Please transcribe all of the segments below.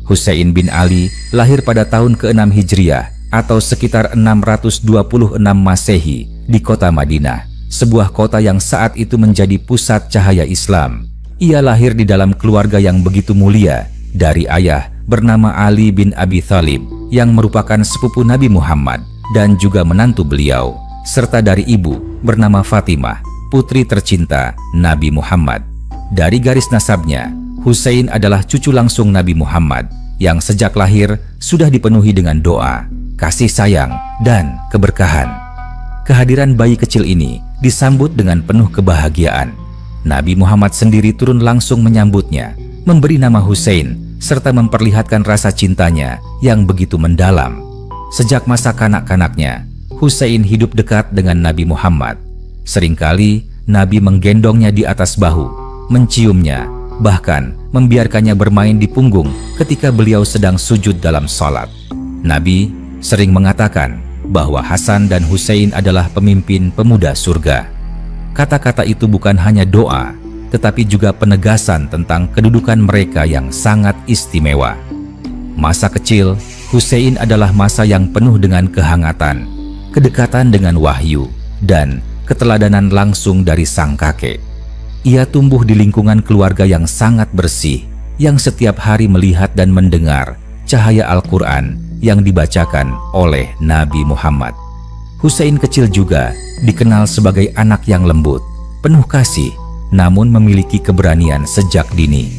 Husain bin Ali lahir pada tahun ke-6 Hijriah atau sekitar 626 Masehi di kota Madinah, sebuah kota yang saat itu menjadi pusat cahaya Islam. Ia lahir di dalam keluarga yang begitu mulia dari ayah bernama Ali bin Abi Thalib yang merupakan sepupu Nabi Muhammad dan juga menantu beliau, serta dari ibu bernama Fatimah, putri tercinta Nabi Muhammad. Dari garis nasabnya, Husain adalah cucu langsung Nabi Muhammad yang sejak lahir sudah dipenuhi dengan doa, kasih sayang, dan keberkahan. Kehadiran bayi kecil ini disambut dengan penuh kebahagiaan. Nabi Muhammad sendiri turun langsung menyambutnya, memberi nama Husain, serta memperlihatkan rasa cintanya yang begitu mendalam. Sejak masa kanak-kanaknya, Husain hidup dekat dengan Nabi Muhammad. Seringkali Nabi menggendongnya di atas bahu, menciumnya, bahkan membiarkannya bermain di punggung ketika beliau sedang sujud dalam salat. Nabi sering mengatakan bahwa Hasan dan Husain adalah pemimpin pemuda surga. Kata-kata itu bukan hanya doa, tetapi juga penegasan tentang kedudukan mereka yang sangat istimewa. Masa kecil Husain adalah masa yang penuh dengan kehangatan, kedekatan dengan wahyu, dan keteladanan langsung dari sang kakek. Ia tumbuh di lingkungan keluarga yang sangat bersih, yang setiap hari melihat dan mendengar cahaya Al-Quran yang dibacakan oleh Nabi Muhammad. Husain kecil juga dikenal sebagai anak yang lembut, penuh kasih, namun memiliki keberanian sejak dini.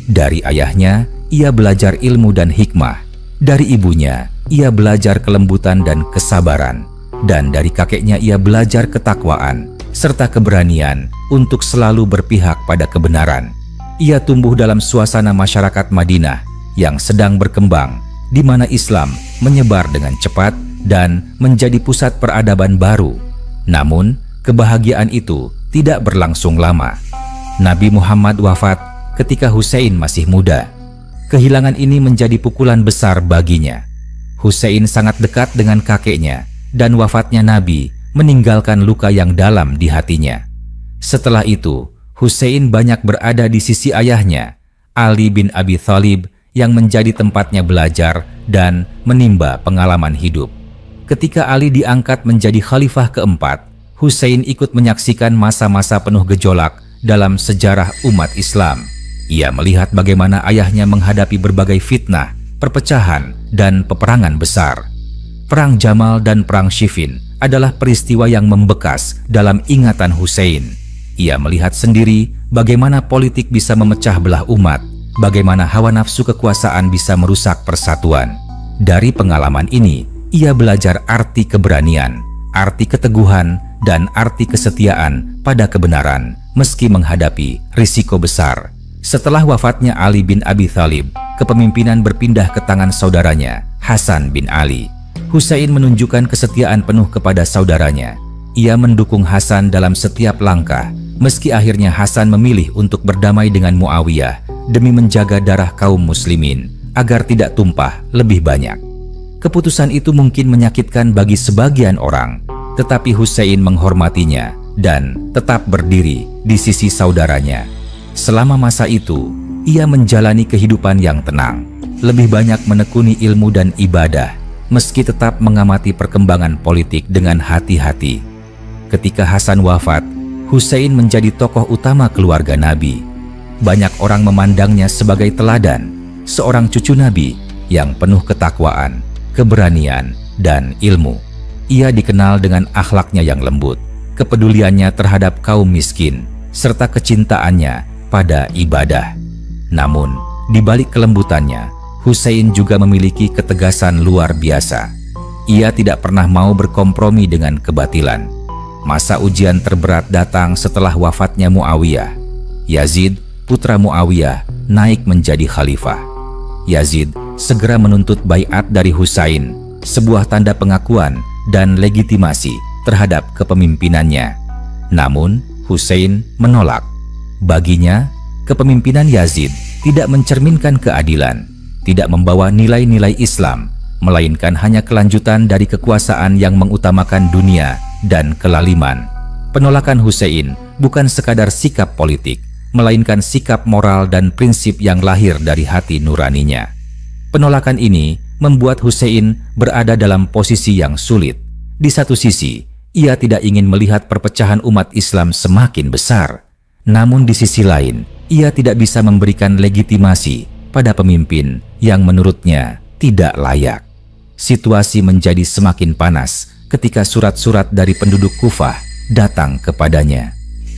Dari ayahnya, ia belajar ilmu dan hikmah. Dari ibunya, ia belajar kelembutan dan kesabaran. Dan dari kakeknya ia belajar ketakwaan serta keberanian untuk selalu berpihak pada kebenaran. Ia tumbuh dalam suasana masyarakat Madinah yang sedang berkembang, di mana Islam menyebar dengan cepat dan menjadi pusat peradaban baru. Namun, kebahagiaan itu tidak berlangsung lama. Nabi Muhammad wafat ketika Husain masih muda. Kehilangan ini menjadi pukulan besar baginya. Husain sangat dekat dengan kakeknya, dan wafatnya Nabi meninggalkan luka yang dalam di hatinya. Setelah itu, Husain banyak berada di sisi ayahnya, Ali bin Abi Thalib, yang menjadi tempatnya belajar dan menimba pengalaman hidup. Ketika Ali diangkat menjadi khalifah keempat, Husain ikut menyaksikan masa-masa penuh gejolak dalam sejarah umat Islam. Ia melihat bagaimana ayahnya menghadapi berbagai fitnah, perpecahan, dan peperangan besar. Perang Jamal dan Perang Siffin adalah peristiwa yang membekas dalam ingatan Husain. Ia melihat sendiri bagaimana politik bisa memecah belah umat, bagaimana hawa nafsu kekuasaan bisa merusak persatuan. Dari pengalaman ini, ia belajar arti keberanian, arti keteguhan, dan arti kesetiaan pada kebenaran meski menghadapi risiko besar. Setelah wafatnya Ali bin Abi Thalib, kepemimpinan berpindah ke tangan saudaranya, Hasan bin Ali. Husain menunjukkan kesetiaan penuh kepada saudaranya. Ia mendukung Hasan dalam setiap langkah, meski akhirnya Hasan memilih untuk berdamai dengan Muawiyah demi menjaga darah kaum muslimin agar tidak tumpah lebih banyak. Keputusan itu mungkin menyakitkan bagi sebagian orang, tetapi Husain menghormatinya dan tetap berdiri di sisi saudaranya. Selama masa itu, ia menjalani kehidupan yang tenang, lebih banyak menekuni ilmu dan ibadah, meski tetap mengamati perkembangan politik dengan hati-hati. Ketika Hasan wafat, Husain menjadi tokoh utama keluarga Nabi. Banyak orang memandangnya sebagai teladan, seorang cucu Nabi yang penuh ketakwaan, keberanian, dan ilmu. Ia dikenal dengan akhlaknya yang lembut, kepeduliannya terhadap kaum miskin, serta kecintaannya pada ibadah. Namun, di balik kelembutannya, Husain juga memiliki ketegasan luar biasa. Ia tidak pernah mau berkompromi dengan kebatilan. Masa ujian terberat datang setelah wafatnya Muawiyah. Yazid, putra Muawiyah, naik menjadi khalifah. Yazid segera menuntut baiat dari Husain, sebuah tanda pengakuan dan legitimasi terhadap kepemimpinannya. Namun, Husain menolak. Baginya, kepemimpinan Yazid tidak mencerminkan keadilan, tidak membawa nilai-nilai Islam, melainkan hanya kelanjutan dari kekuasaan yang mengutamakan dunia dan kelaliman. Penolakan Husain bukan sekadar sikap politik, melainkan sikap moral dan prinsip yang lahir dari hati nuraninya. Penolakan ini membuat Hussein berada dalam posisi yang sulit. Di satu sisi, ia tidak ingin melihat perpecahan umat Islam semakin besar. Namun di sisi lain, ia tidak bisa memberikan legitimasi pada pemimpin yang menurutnya tidak layak. Situasi menjadi semakin panas ketika surat-surat dari penduduk Kufah datang kepadanya.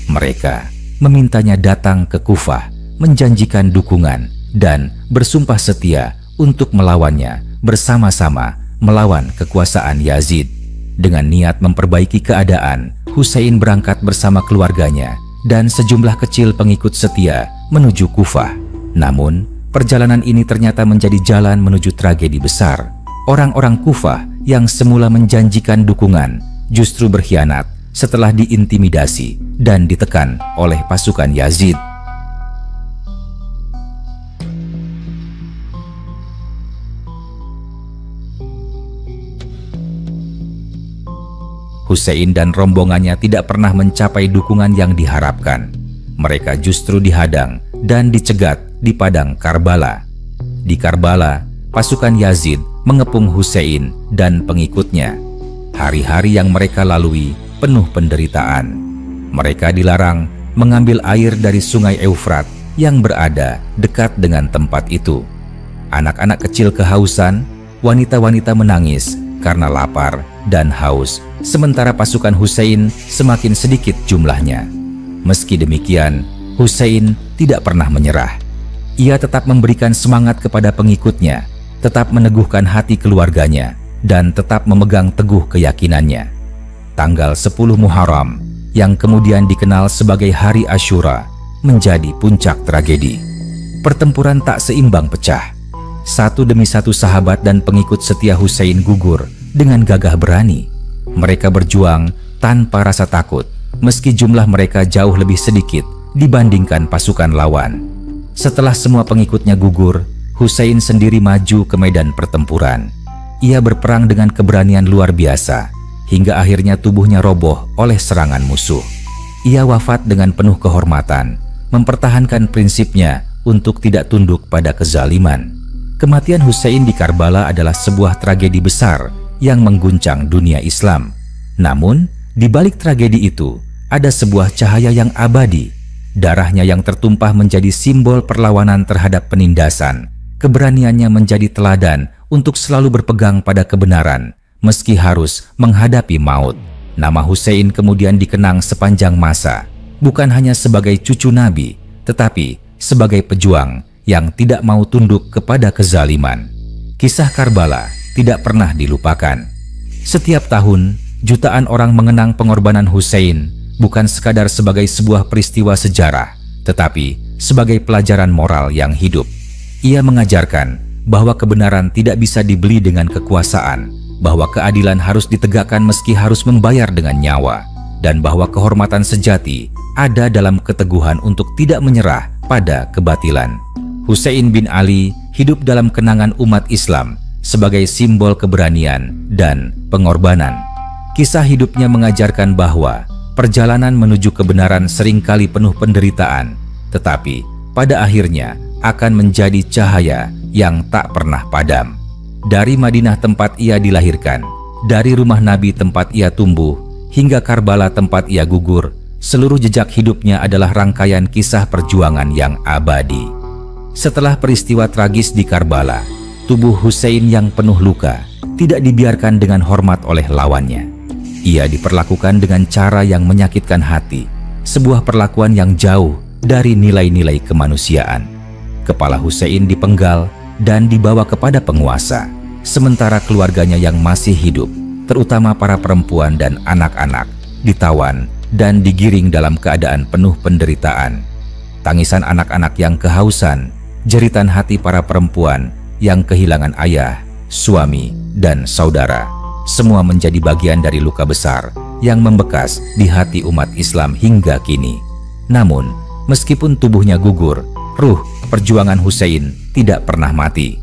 Mereka memintanya datang ke Kufah, menjanjikan dukungan dan bersumpah setia untuk melawannya bersama-sama melawan kekuasaan Yazid. Dengan niat memperbaiki keadaan, Hussein berangkat bersama keluarganya dan sejumlah kecil pengikut setia menuju Kufah. Namun, perjalanan ini ternyata menjadi jalan menuju tragedi besar. Orang-orang Kufah yang semula menjanjikan dukungan justru berkhianat setelah diintimidasi dan ditekan oleh pasukan Yazid. Hussein dan rombongannya tidak pernah mencapai dukungan yang diharapkan. Mereka justru dihadang dan dicegat di padang Karbala. Di Karbala, pasukan Yazid mengepung Hussein dan pengikutnya. Hari-hari yang mereka lalui penuh penderitaan. Mereka dilarang mengambil air dari sungai Eufrat yang berada dekat dengan tempat itu. Anak-anak kecil kehausan, wanita-wanita menangis karena lapar dan haus, sementara pasukan Hussein semakin sedikit jumlahnya. Meski demikian, Hussein tidak pernah menyerah. Ia tetap memberikan semangat kepada pengikutnya, tetap meneguhkan hati keluarganya, dan tetap memegang teguh keyakinannya. Tanggal 10 Muharram, yang kemudian dikenal sebagai Hari Asyura, menjadi puncak tragedi. Pertempuran tak seimbang pecah. Satu demi satu sahabat dan pengikut setia Hussein gugur dengan gagah berani. Mereka berjuang tanpa rasa takut, meski jumlah mereka jauh lebih sedikit dibandingkan pasukan lawan. Setelah semua pengikutnya gugur, Hussein sendiri maju ke medan pertempuran. Ia berperang dengan keberanian luar biasa, hingga akhirnya tubuhnya roboh oleh serangan musuh. Ia wafat dengan penuh kehormatan, mempertahankan prinsipnya untuk tidak tunduk pada kezaliman. Kematian Hussein di Karbala adalah sebuah tragedi besar yang mengguncang dunia Islam. Namun, di balik tragedi itu, ada sebuah cahaya yang abadi. Darahnya yang tertumpah menjadi simbol perlawanan terhadap penindasan. Keberaniannya menjadi teladan untuk selalu berpegang pada kebenaran, meski harus menghadapi maut. Nama Hussein kemudian dikenang sepanjang masa, bukan hanya sebagai cucu Nabi, tetapi sebagai pejuang yang tidak mau tunduk kepada kezaliman. Kisah Karbala tidak pernah dilupakan. Setiap tahun, jutaan orang mengenang pengorbanan Hussein bukan sekadar sebagai sebuah peristiwa sejarah, tetapi sebagai pelajaran moral yang hidup. Ia mengajarkan bahwa kebenaran tidak bisa dibeli dengan kekuasaan, bahwa keadilan harus ditegakkan meski harus membayar dengan nyawa, dan bahwa kehormatan sejati ada dalam keteguhan untuk tidak menyerah pada kebatilan. Hussein bin Ali hidup dalam kenangan umat Islam sebagai simbol keberanian dan pengorbanan. Kisah hidupnya mengajarkan bahwa perjalanan menuju kebenaran seringkali penuh penderitaan, tetapi pada akhirnya akan menjadi cahaya yang tak pernah padam. Dari Madinah tempat ia dilahirkan, dari rumah Nabi tempat ia tumbuh, hingga Karbala tempat ia gugur, seluruh jejak hidupnya adalah rangkaian kisah perjuangan yang abadi. Setelah peristiwa tragis di Karbala, tubuh Hussein yang penuh luka tidak dibiarkan dengan hormat oleh lawannya. Ia diperlakukan dengan cara yang menyakitkan hati, sebuah perlakuan yang jauh dari nilai-nilai kemanusiaan. Kepala Hussein dipenggal dan dibawa kepada penguasa, sementara keluarganya yang masih hidup, terutama para perempuan dan anak-anak, ditawan dan digiring dalam keadaan penuh penderitaan. Tangisan anak-anak yang kehausan, jeritan hati para perempuan yang kehilangan ayah, suami, dan saudara, semua menjadi bagian dari luka besar yang membekas di hati umat Islam hingga kini. Namun, meskipun tubuhnya gugur, ruh perjuangan Hussein tidak pernah mati.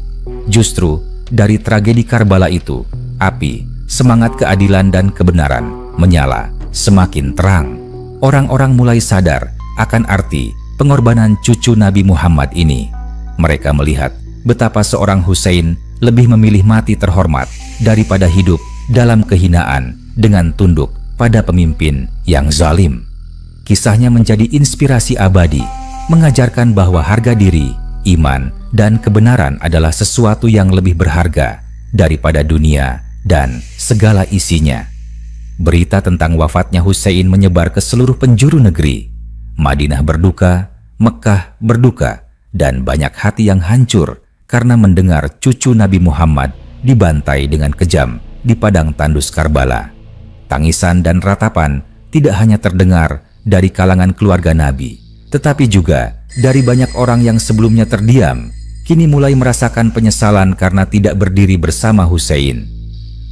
Justru dari tragedi Karbala itu, api, semangat keadilan dan kebenaran menyala semakin terang. Orang-orang mulai sadar akan arti pengorbanan cucu Nabi Muhammad ini. Mereka melihat betapa seorang Husain lebih memilih mati terhormat daripada hidup dalam kehinaan dengan tunduk pada pemimpin yang zalim. Kisahnya menjadi inspirasi abadi, mengajarkan bahwa harga diri, iman, dan kebenaran adalah sesuatu yang lebih berharga daripada dunia dan segala isinya. Berita tentang wafatnya Husain menyebar ke seluruh penjuru negeri. Madinah berduka, Mekah berduka, dan banyak hati yang hancur karena mendengar cucu Nabi Muhammad dibantai dengan kejam di padang tandus Karbala. Tangisan dan ratapan tidak hanya terdengar dari kalangan keluarga Nabi, tetapi juga dari banyak orang yang sebelumnya terdiam, kini mulai merasakan penyesalan karena tidak berdiri bersama Husain.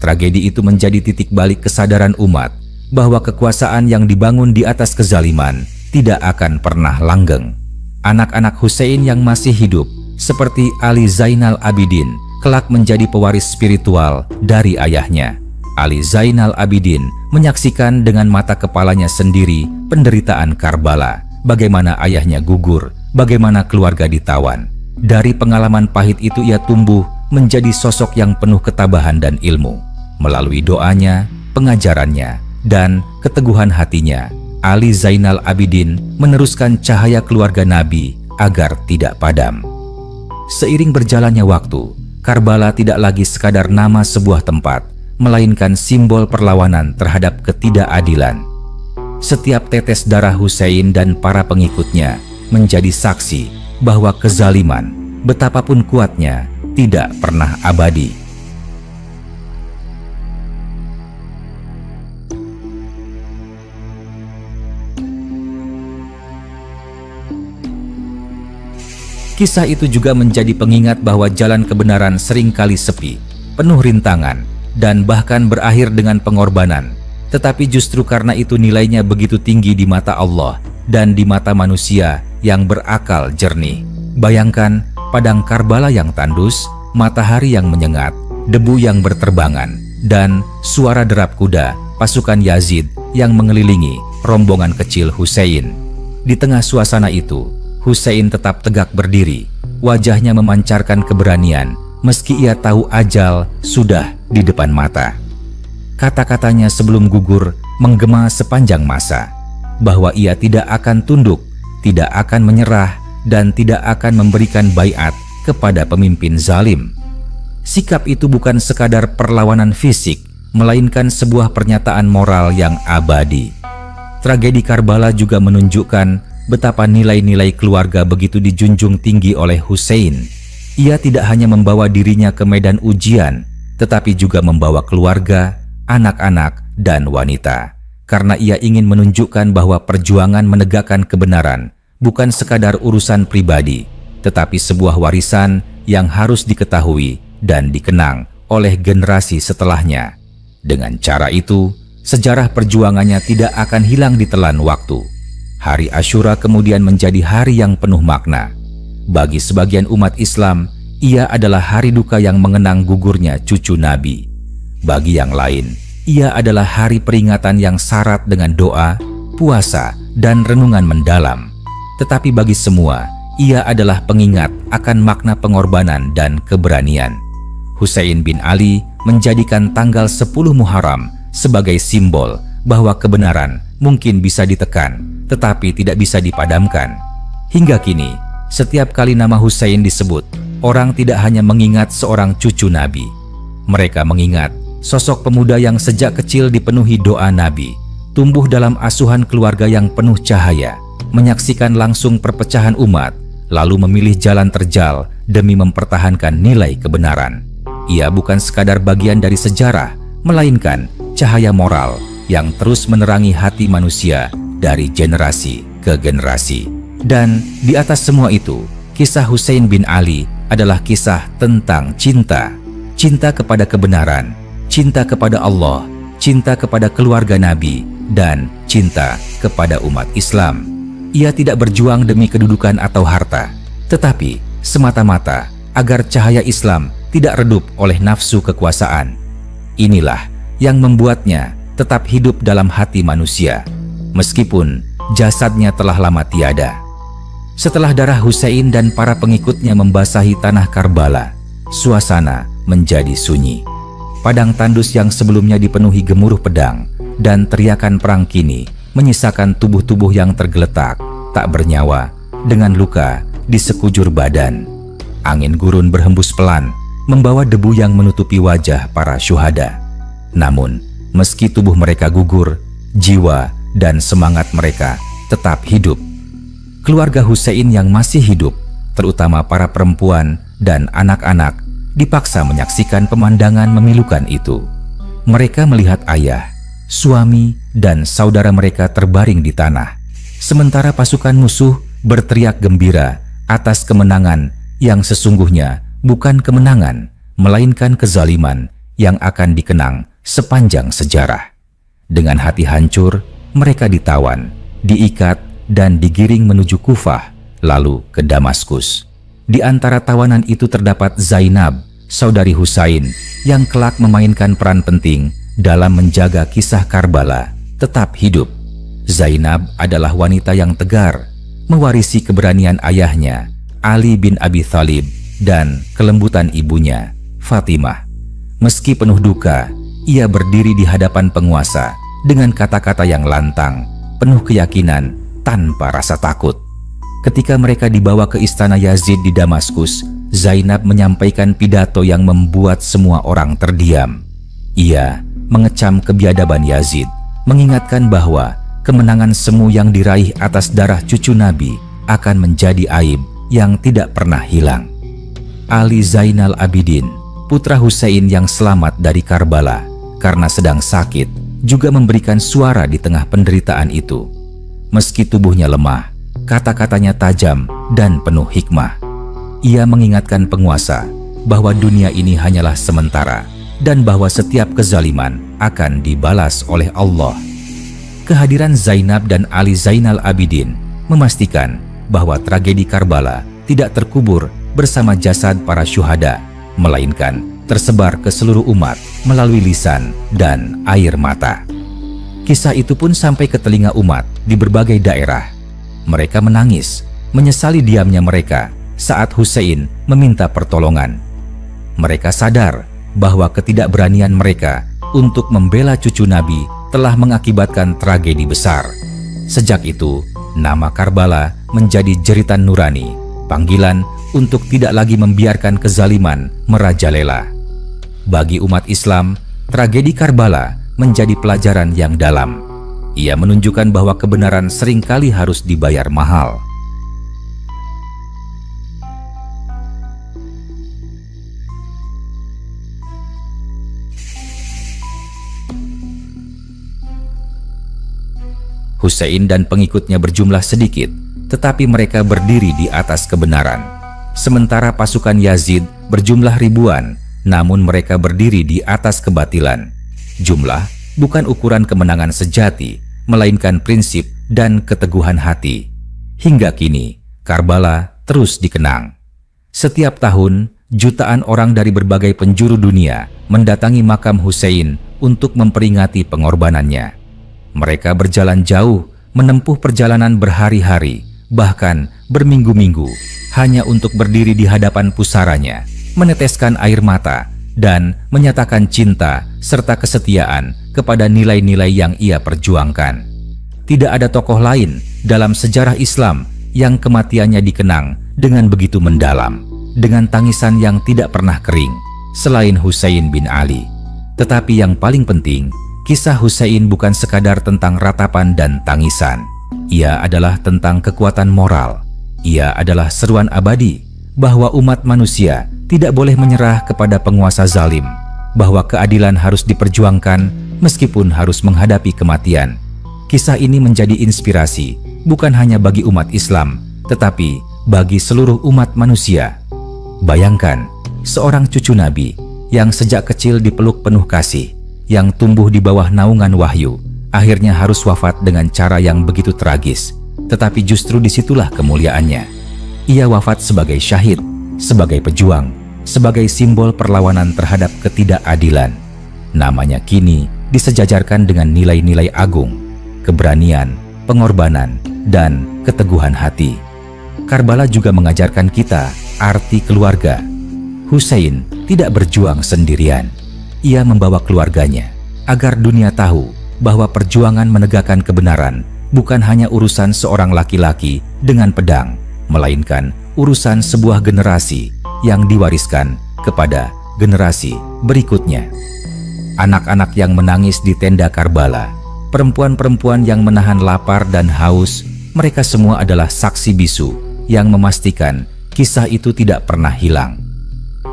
Tragedi itu menjadi titik balik kesadaran umat bahwa kekuasaan yang dibangun di atas kezaliman tidak akan pernah langgeng. Anak-anak Husain yang masih hidup, seperti Ali Zainal Abidin, kelak menjadi pewaris spiritual dari ayahnya. Ali Zainal Abidin menyaksikan dengan mata kepalanya sendiri penderitaan Karbala, bagaimana ayahnya gugur, bagaimana keluarga ditawan. Dari pengalaman pahit itu ia tumbuh menjadi sosok yang penuh ketabahan dan ilmu. Melalui doanya, pengajarannya, dan keteguhan hatinya, Ali Zainal Abidin meneruskan cahaya keluarga Nabi agar tidak padam. Seiring berjalannya waktu, Karbala tidak lagi sekadar nama sebuah tempat, melainkan simbol perlawanan terhadap ketidakadilan. Setiap tetes darah Husain dan para pengikutnya menjadi saksi bahwa kezaliman, betapapun kuatnya, tidak pernah abadi. Kisah itu juga menjadi pengingat bahwa jalan kebenaran seringkali sepi, penuh rintangan, dan bahkan berakhir dengan pengorbanan. Tetapi justru karena itu nilainya begitu tinggi di mata Allah dan di mata manusia yang berakal jernih. Bayangkan padang Karbala yang tandus, matahari yang menyengat, debu yang berterbangan, dan suara derap kuda pasukan Yazid yang mengelilingi rombongan kecil Husain. Di tengah suasana itu, Husain tetap tegak berdiri, wajahnya memancarkan keberanian meski ia tahu ajal sudah di depan mata. Kata-katanya sebelum gugur menggema sepanjang masa, bahwa ia tidak akan tunduk, tidak akan menyerah, dan tidak akan memberikan baiat kepada pemimpin zalim. Sikap itu bukan sekadar perlawanan fisik, melainkan sebuah pernyataan moral yang abadi. Tragedi Karbala juga menunjukkan betapa nilai-nilai keluarga begitu dijunjung tinggi oleh Husain. Ia tidak hanya membawa dirinya ke medan ujian, tetapi juga membawa keluarga, anak-anak, dan wanita. Karena ia ingin menunjukkan bahwa perjuangan menegakkan kebenaran bukan sekadar urusan pribadi, tetapi sebuah warisan yang harus diketahui dan dikenang oleh generasi setelahnya. Dengan cara itu, sejarah perjuangannya tidak akan hilang ditelan waktu. Hari Asyura kemudian menjadi hari yang penuh makna. Bagi sebagian umat Islam, ia adalah hari duka yang mengenang gugurnya cucu Nabi. Bagi yang lain, ia adalah hari peringatan yang syarat dengan doa, puasa, dan renungan mendalam. Tetapi bagi semua, ia adalah pengingat akan makna pengorbanan dan keberanian. Husain bin Ali menjadikan tanggal 10 Muharram sebagai simbol bahwa kebenaran mungkin bisa ditekan, tetapi tidak bisa dipadamkan. Hingga kini, setiap kali nama Husain disebut, orang tidak hanya mengingat seorang cucu Nabi. Mereka mengingat sosok pemuda yang sejak kecil dipenuhi doa Nabi, tumbuh dalam asuhan keluarga yang penuh cahaya, menyaksikan langsung perpecahan umat, lalu memilih jalan terjal demi mempertahankan nilai kebenaran. Ia bukan sekadar bagian dari sejarah, melainkan cahaya moral yang terus menerangi hati manusia dari generasi ke generasi. Dan di atas semua itu, kisah Husain bin Ali adalah kisah tentang cinta. Cinta kepada kebenaran, cinta kepada Allah, cinta kepada keluarga Nabi, dan cinta kepada umat Islam. Ia tidak berjuang demi kedudukan atau harta, tetapi semata-mata agar cahaya Islam tidak redup oleh nafsu kekuasaan. Inilah yang membuatnya tetap hidup dalam hati manusia, meskipun jasadnya telah lama tiada. Setelah darah Husain dan para pengikutnya membasahi tanah Karbala, suasana menjadi sunyi. Padang tandus yang sebelumnya dipenuhi gemuruh pedang dan teriakan perang kini menyisakan tubuh-tubuh yang tergeletak, tak bernyawa, dengan luka di sekujur badan. Angin gurun berhembus pelan, membawa debu yang menutupi wajah para syuhada. Namun, meski tubuh mereka gugur, jiwa dan semangat mereka tetap hidup. Keluarga Husain yang masih hidup, terutama para perempuan dan anak-anak, dipaksa menyaksikan pemandangan memilukan itu. Mereka melihat ayah, suami, dan saudara mereka terbaring di tanah, sementara pasukan musuh berteriak gembira atas kemenangan yang sesungguhnya bukan kemenangan, melainkan kezaliman yang akan dikenang sepanjang sejarah. Dengan hati hancur, mereka ditawan, diikat, dan digiring menuju Kufah, lalu ke Damaskus. Di antara tawanan itu terdapat Zainab, saudari Husain, yang kelak memainkan peran penting dalam menjaga kisah Karbala tetap hidup. Zainab adalah wanita yang tegar, mewarisi keberanian ayahnya, Ali bin Abi Thalib, dan kelembutan ibunya, Fatimah. Meski penuh duka, ia berdiri di hadapan penguasa dengan kata-kata yang lantang, penuh keyakinan, tanpa rasa takut. Ketika mereka dibawa ke istana Yazid di Damaskus, Zainab menyampaikan pidato yang membuat semua orang terdiam. Ia mengecam kebiadaban Yazid, mengingatkan bahwa kemenangan semu yang diraih atas darah cucu Nabi akan menjadi aib yang tidak pernah hilang. Ali Zainal Abidin, putra Husain yang selamat dari Karbala karena sedang sakit, juga memberikan suara di tengah penderitaan itu. Meski tubuhnya lemah, kata-katanya tajam dan penuh hikmah. Ia mengingatkan penguasa bahwa dunia ini hanyalah sementara dan bahwa setiap kezaliman akan dibalas oleh Allah. Kehadiran Zainab dan Ali Zainal Abidin memastikan bahwa tragedi Karbala tidak terkubur bersama jasad para syuhada, melainkan tersebar ke seluruh umat melalui lisan dan air mata. Kisah itu pun sampai ke telinga umat di berbagai daerah. Mereka menangis, menyesali diamnya mereka saat Husain meminta pertolongan. Mereka sadar bahwa ketidakberanian mereka untuk membela cucu Nabi telah mengakibatkan tragedi besar. Sejak itu, nama Karbala menjadi jeritan nurani, panggilan untuk tidak lagi membiarkan kezaliman merajalela. Bagi umat Islam, tragedi Karbala menjadi pelajaran yang dalam. Ia menunjukkan bahwa kebenaran seringkali harus dibayar mahal. Husain dan pengikutnya berjumlah sedikit, tetapi mereka berdiri di atas kebenaran. Sementara pasukan Yazid berjumlah ribuan, namun mereka berdiri di atas kebatilan. Jumlah bukan ukuran kemenangan sejati, melainkan prinsip dan keteguhan hati. Hingga kini, Karbala terus dikenang. Setiap tahun, jutaan orang dari berbagai penjuru dunia mendatangi makam Husain untuk memperingati pengorbanannya. Mereka berjalan jauh, menempuh perjalanan berhari-hari, bahkan berminggu-minggu, hanya untuk berdiri di hadapan pusaranya, meneteskan air mata, dan menyatakan cinta serta kesetiaan kepada nilai-nilai yang ia perjuangkan. Tidak ada tokoh lain dalam sejarah Islam yang kematiannya dikenang dengan begitu mendalam, dengan tangisan yang tidak pernah kering, selain Husain bin Ali. Tetapi yang paling penting, kisah Husain bukan sekadar tentang ratapan dan tangisan. Ia adalah tentang kekuatan moral. Ia adalah seruan abadi bahwa umat manusia tidak boleh menyerah kepada penguasa zalim, bahwa keadilan harus diperjuangkan meskipun harus menghadapi kematian. Kisah ini menjadi inspirasi bukan hanya bagi umat Islam, tetapi bagi seluruh umat manusia. Bayangkan, seorang cucu Nabi yang sejak kecil dipeluk penuh kasih, yang tumbuh di bawah naungan wahyu, akhirnya harus wafat dengan cara yang begitu tragis. Tetapi justru disitulah kemuliaannya. Ia wafat sebagai syahid, sebagai pejuang, sebagai simbol perlawanan terhadap ketidakadilan. Namanya kini disejajarkan dengan nilai-nilai agung, keberanian, pengorbanan, dan keteguhan hati. Karbala juga mengajarkan kita arti keluarga. Husain tidak berjuang sendirian. Ia membawa keluarganya agar dunia tahu bahwa perjuangan menegakkan kebenaran bukan hanya urusan seorang laki-laki dengan pedang, melainkan urusan sebuah generasi yang diwariskan kepada generasi berikutnya. Anak-anak yang menangis di tenda Karbala, perempuan-perempuan yang menahan lapar dan haus, mereka semua adalah saksi bisu yang memastikan kisah itu tidak pernah hilang.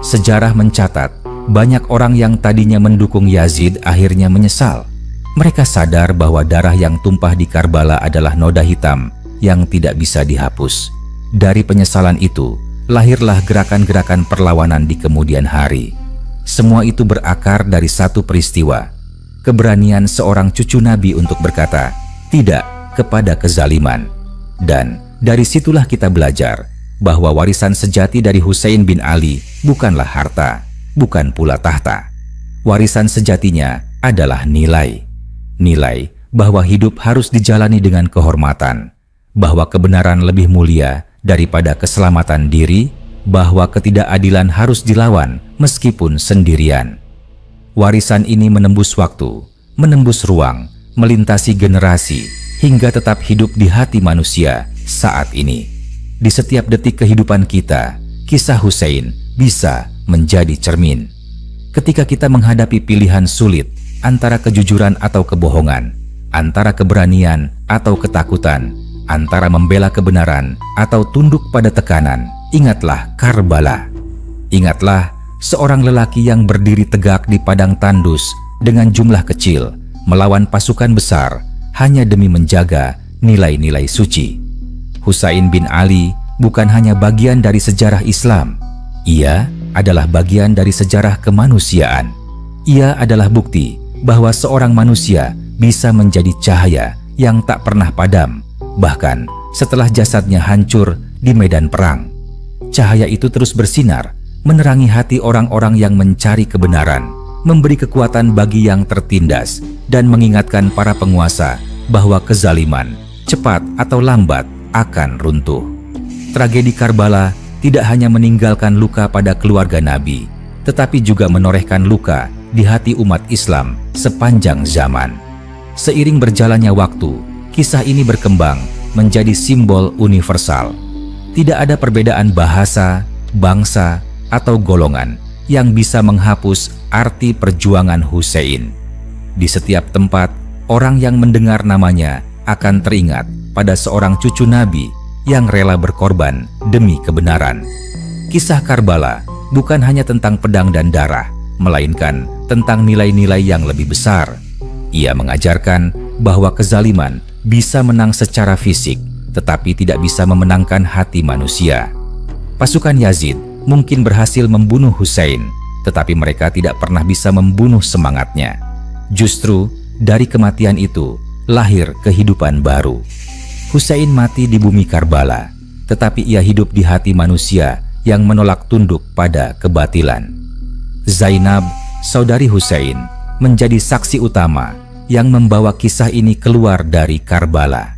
Sejarah mencatat, banyak orang yang tadinya mendukung Yazid akhirnya menyesal. Mereka sadar bahwa darah yang tumpah di Karbala adalah noda hitam yang tidak bisa dihapus. Dari penyesalan itu, lahirlah gerakan-gerakan perlawanan di kemudian hari. Semua itu berakar dari satu peristiwa, keberanian seorang cucu Nabi untuk berkata tidak kepada kezaliman. Dan dari situlah kita belajar bahwa warisan sejati dari Husain bin Ali bukanlah harta, bukan pula tahta. Warisan sejatinya adalah nilai. Nilai bahwa hidup harus dijalani dengan kehormatan, bahwa kebenaran lebih mulia daripada keselamatan diri, bahwa ketidakadilan harus dilawan meskipun sendirian. Warisan ini menembus waktu, menembus ruang, melintasi generasi, hingga tetap hidup di hati manusia saat ini. Di setiap detik kehidupan kita, kisah Husain bisa menjadi cermin. Ketika kita menghadapi pilihan sulit antara kejujuran atau kebohongan, antara keberanian atau ketakutan, antara membela kebenaran atau tunduk pada tekanan, ingatlah Karbala. Ingatlah seorang lelaki yang berdiri tegak di padang tandus dengan jumlah kecil, melawan pasukan besar, hanya demi menjaga nilai-nilai suci. Husain bin Ali bukan hanya bagian dari sejarah Islam, ia adalah bagian dari sejarah kemanusiaan. Ia adalah bukti bahwa seorang manusia bisa menjadi cahaya yang tak pernah padam, bahkan setelah jasadnya hancur di medan perang. Cahaya itu terus bersinar, menerangi hati orang-orang yang mencari kebenaran, memberi kekuatan bagi yang tertindas, dan mengingatkan para penguasa bahwa kezaliman, cepat atau lambat, akan runtuh. Tragedi Karbala tidak hanya meninggalkan luka pada keluarga Nabi, tetapi juga menorehkan luka di hati umat Islam sepanjang zaman. Seiring berjalannya waktu, kisah ini berkembang menjadi simbol universal. Tidak ada perbedaan bahasa, bangsa, atau golongan yang bisa menghapus arti perjuangan Husain. Di setiap tempat, orang yang mendengar namanya akan teringat pada seorang cucu Nabi yang rela berkorban demi kebenaran. Kisah Karbala bukan hanya tentang pedang dan darah, melainkan tentang nilai-nilai yang lebih besar. Ia mengajarkan bahwa kezaliman bisa menang secara fisik, tetapi tidak bisa memenangkan hati manusia. Pasukan Yazid mungkin berhasil membunuh Husain, tetapi mereka tidak pernah bisa membunuh semangatnya. Justru dari kematian itu lahir kehidupan baru. Husain mati di bumi Karbala, tetapi ia hidup di hati manusia yang menolak tunduk pada kebatilan. Zainab, saudari Husain, menjadi saksi utama yang membawa kisah ini keluar dari Karbala.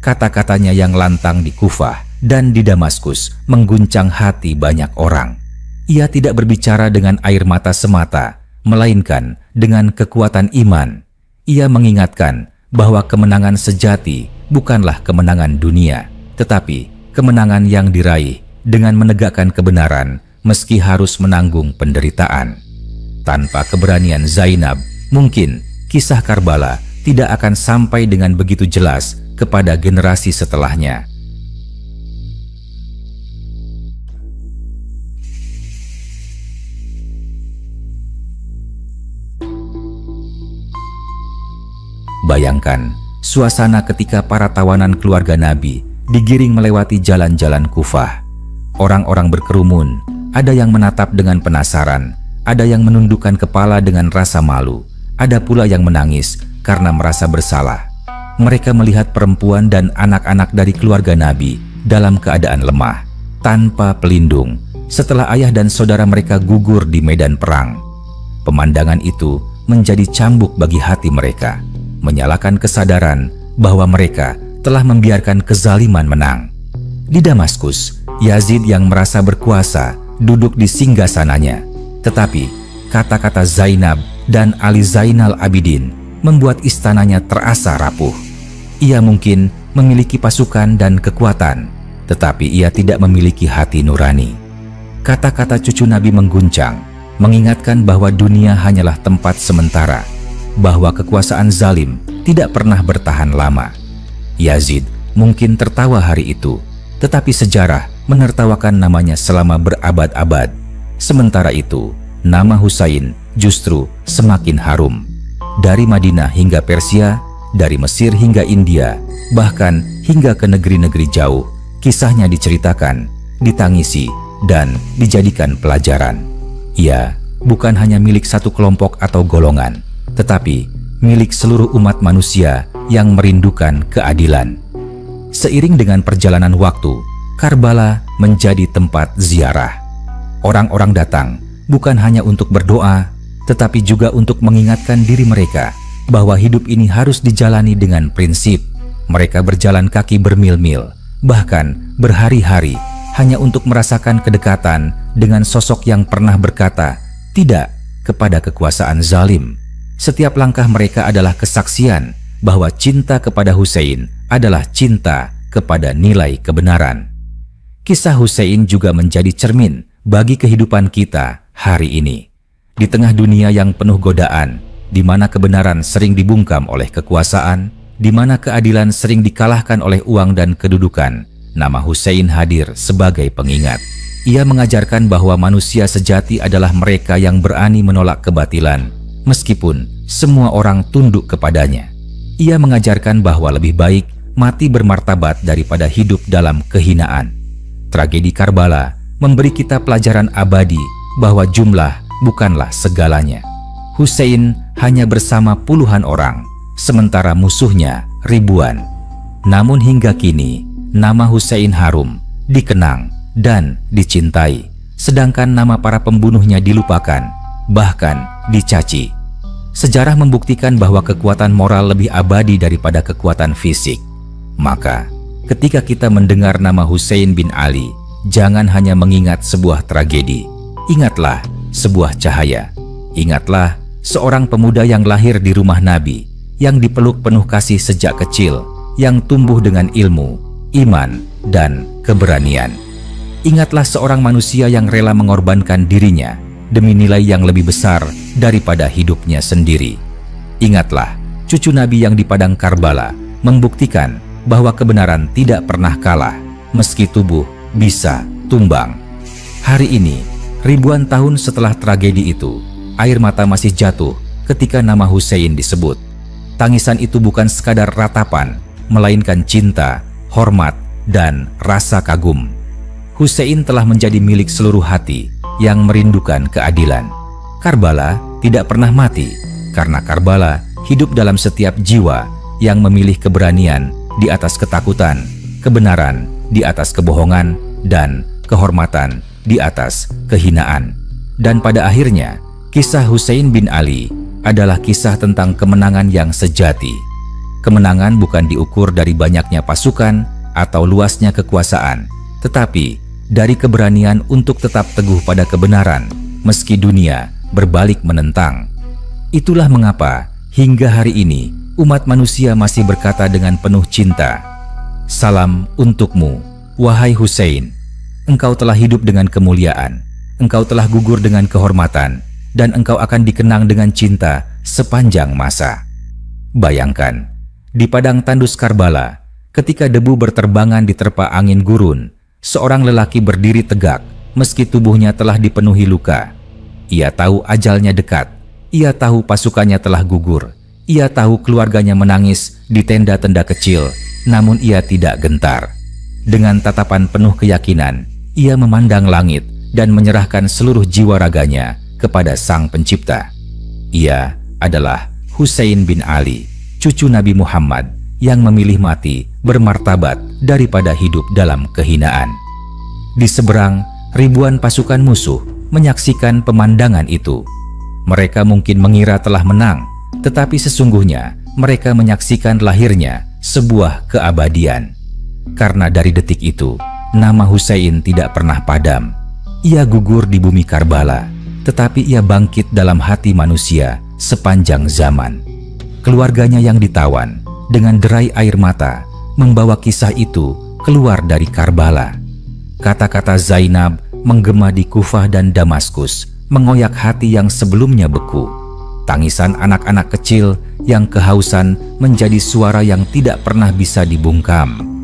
Kata-katanya yang lantang di Kufah dan di Damaskus mengguncang hati banyak orang. Ia tidak berbicara dengan air mata semata, melainkan dengan kekuatan iman. Ia mengingatkan bahwa kemenangan sejati bukanlah kemenangan dunia, tetapi kemenangan yang diraih dengan menegakkan kebenaran meski harus menanggung penderitaan. Tanpa keberanian Zainab, mungkin kisah Karbala tidak akan sampai dengan begitu jelas kepada generasi setelahnya. Bayangkan suasana ketika para tawanan keluarga Nabi digiring melewati jalan-jalan Kufah. Orang-orang berkerumun, ada yang menatap dengan penasaran, ada yang menundukkan kepala dengan rasa malu, ada pula yang menangis karena merasa bersalah. Mereka melihat perempuan dan anak-anak dari keluarga Nabi dalam keadaan lemah, tanpa pelindung, setelah ayah dan saudara mereka gugur di medan perang. Pemandangan itu menjadi cambuk bagi hati mereka, menyalakan kesadaran bahwa mereka telah membiarkan kezaliman menang. Di Damaskus, Yazid yang merasa berkuasa duduk di singgasananya. Tetapi kata-kata Zainab dan Ali Zainal Abidin membuat istananya terasa rapuh. Ia mungkin memiliki pasukan dan kekuatan, tetapi ia tidak memiliki hati nurani. Kata-kata cucu Nabi mengguncang, mengingatkan bahwa dunia hanyalah tempat sementara, bahwa kekuasaan zalim tidak pernah bertahan lama. Yazid mungkin tertawa hari itu, tetapi sejarah menertawakan namanya selama berabad-abad. Sementara itu, nama Husain justru semakin harum. Dari Madinah hingga Persia, dari Mesir hingga India, bahkan hingga ke negeri-negeri jauh, kisahnya diceritakan, ditangisi, dan dijadikan pelajaran. Ia bukan hanya milik satu kelompok atau golongan, tetapi milik seluruh umat manusia yang merindukan keadilan. Seiring dengan perjalanan waktu, Karbala menjadi tempat ziarah. Orang-orang datang bukan hanya untuk berdoa, tetapi juga untuk mengingatkan diri mereka bahwa hidup ini harus dijalani dengan prinsip. Mereka berjalan kaki bermil-mil, bahkan berhari-hari, hanya untuk merasakan kedekatan dengan sosok yang pernah berkata tidak kepada kekuasaan zalim. Setiap langkah mereka adalah kesaksian bahwa cinta kepada Husain adalah cinta kepada nilai kebenaran. Kisah Husain juga menjadi cermin bagi kehidupan kita hari ini. Di tengah dunia yang penuh godaan, di mana kebenaran sering dibungkam oleh kekuasaan, di mana keadilan sering dikalahkan oleh uang dan kedudukan, nama Husain hadir sebagai pengingat. Ia mengajarkan bahwa manusia sejati adalah mereka yang berani menolak kebatilan, meskipun semua orang tunduk kepadanya. Ia mengajarkan bahwa lebih baik mati bermartabat daripada hidup dalam kehinaan. Tragedi Karbala memberi kita pelajaran abadi bahwa jumlah bukanlah segalanya. Husain hanya bersama puluhan orang, sementara musuhnya ribuan. Namun hingga kini, nama Husain harum, dikenang, dan dicintai, sedangkan nama para pembunuhnya dilupakan, bahkan dicaci. Sejarah membuktikan bahwa kekuatan moral lebih abadi daripada kekuatan fisik. Maka, ketika kita mendengar nama Husain bin Ali, jangan hanya mengingat sebuah tragedi. Ingatlah sebuah cahaya. Ingatlah seorang pemuda yang lahir di rumah Nabi, yang dipeluk penuh kasih sejak kecil, yang tumbuh dengan ilmu, iman, dan keberanian. Ingatlah seorang manusia yang rela mengorbankan dirinya demi nilai yang lebih besar daripada hidupnya sendiri. Ingatlah cucu Nabi yang di padang Karbala membuktikan bahwa kebenaran tidak pernah kalah, meski tubuh bisa tumbang. Hari ini, ribuan tahun setelah tragedi itu, air mata masih jatuh ketika nama Husain disebut. Tangisan itu bukan sekadar ratapan, melainkan cinta, hormat, dan rasa kagum. Husain telah menjadi milik seluruh hati yang merindukan keadilan. Karbala tidak pernah mati, karena Karbala hidup dalam setiap jiwa yang memilih keberanian di atas ketakutan, kebenaran di atas kebohongan, dan kehormatan di atas kehinaan. Dan pada akhirnya, kisah Husain bin Ali adalah kisah tentang kemenangan yang sejati. Kemenangan bukan diukur dari banyaknya pasukan atau luasnya kekuasaan, tetapi dari keberanian untuk tetap teguh pada kebenaran meski dunia berbalik menentang. Itulah mengapa hingga hari ini umat manusia masih berkata dengan penuh cinta, "Salam untukmu, wahai Husain. Engkau telah hidup dengan kemuliaan, engkau telah gugur dengan kehormatan, dan engkau akan dikenang dengan cinta sepanjang masa." Bayangkan, di padang tandus Karbala, ketika debu berterbangan diterpa angin gurun, seorang lelaki berdiri tegak meski tubuhnya telah dipenuhi luka. Ia tahu ajalnya dekat, ia tahu pasukannya telah gugur, ia tahu keluarganya menangis di tenda-tenda kecil, namun ia tidak gentar. Dengan tatapan penuh keyakinan, ia memandang langit dan menyerahkan seluruh jiwa raganya kepada Sang Pencipta. Ia adalah Husain bin Ali, cucu Nabi Muhammad yang memilih mati bermartabat daripada hidup dalam kehinaan. Di seberang, ribuan pasukan musuh menyaksikan pemandangan itu. Mereka mungkin mengira telah menang, tetapi sesungguhnya mereka menyaksikan lahirnya sebuah keabadian. Karena dari detik itu, nama Husain tidak pernah padam. Ia gugur di bumi Karbala, tetapi ia bangkit dalam hati manusia sepanjang zaman. Keluarganya yang ditawan dengan derai air mata membawa kisah itu keluar dari Karbala. Kata-kata Zainab menggema di Kufah dan Damaskus, mengoyak hati yang sebelumnya beku. Tangisan anak-anak kecil yang kehausan menjadi suara yang tidak pernah bisa dibungkam.